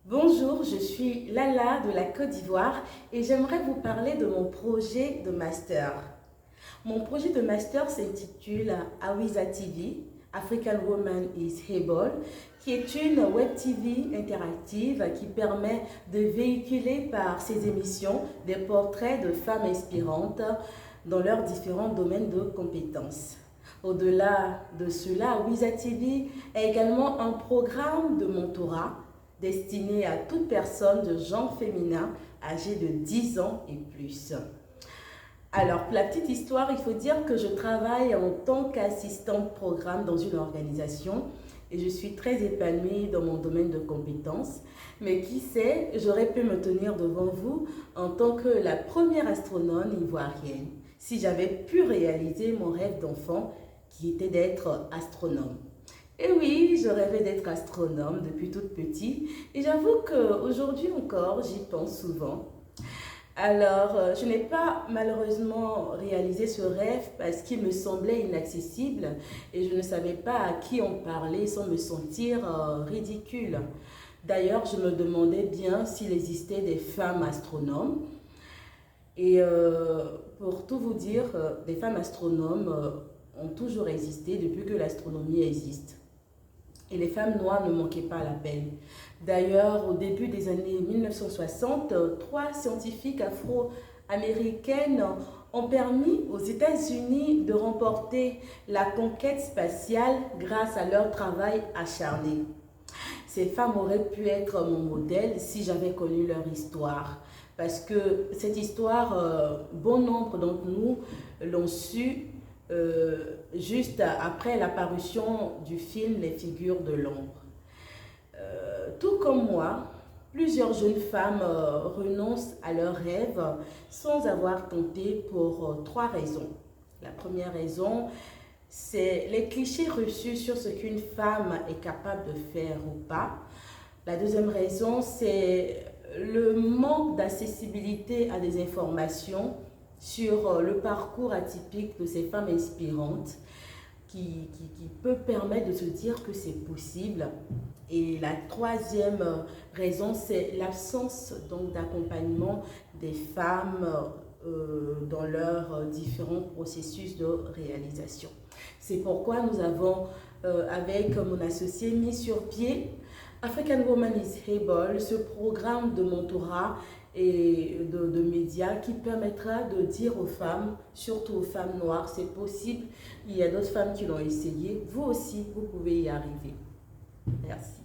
Bonjour, je suis Lala de la Côte d'Ivoire et j'aimerais vous parler de mon projet de master. Mon projet de master s'intitule Awiza TV, African Woman is Able, qui est une web TV interactive qui permet de véhiculer par ses émissions des portraits de femmes inspirantes dans leurs différents domaines de compétences. Au-delà de cela, Awiza TV est également un programme de mentorat destiné à toute personne de genre féminin âgée de 10 ans et plus. Alors, pour la petite histoire, il faut dire que je travaille en tant qu'assistante programme dans une organisation et je suis très épanouie dans mon domaine de compétences. Mais qui sait, j'aurais pu me tenir devant vous en tant que la première astronome ivoirienne si j'avais pu réaliser mon rêve d'enfant qui était d'être astronome. Et oui, je rêvais d'être astronome depuis toute petite et j'avoue qu'aujourd'hui encore, j'y pense souvent. Alors, je n'ai pas malheureusement réalisé ce rêve parce qu'il me semblait inaccessible et je ne savais pas à qui en parler sans me sentir ridicule. D'ailleurs, je me demandais bien s'il existait des femmes astronomes. Et pour tout vous dire, des femmes astronomes ont toujours existé depuis que l'astronomie existe. Et les femmes noires ne manquaient pas à l'appel. D'ailleurs, au début des années 1960, trois scientifiques afro-américaines ont permis aux États-Unis de remporter la conquête spatiale grâce à leur travail acharné. Ces femmes auraient pu être mon modèle si j'avais connu leur histoire. Parce que cette histoire, bon nombre d'entre nous l'ont su juste après l'apparition du film Les Figures de l'ombre. Tout comme moi, plusieurs jeunes femmes renoncent à leurs rêves sans avoir tenté pour trois raisons. La première raison, c'est les clichés reçus sur ce qu'une femme est capable de faire ou pas. La deuxième raison, c'est le manque d'accessibilité à des informations sur le parcours atypique de ces femmes inspirantes qui peut permettre de se dire que c'est possible. Et la troisième raison, c'est l'absence donc d'accompagnement des femmes dans leurs différents processus de réalisation. C'est pourquoi nous avons, avec mon associé, mis sur pied African Woman is Able, ce programme de mentorat et de médias qui permettra de dire aux femmes, surtout aux femmes noires, c'est possible. Il y a d'autres femmes qui l'ont essayé. Vous aussi, vous pouvez y arriver. Merci.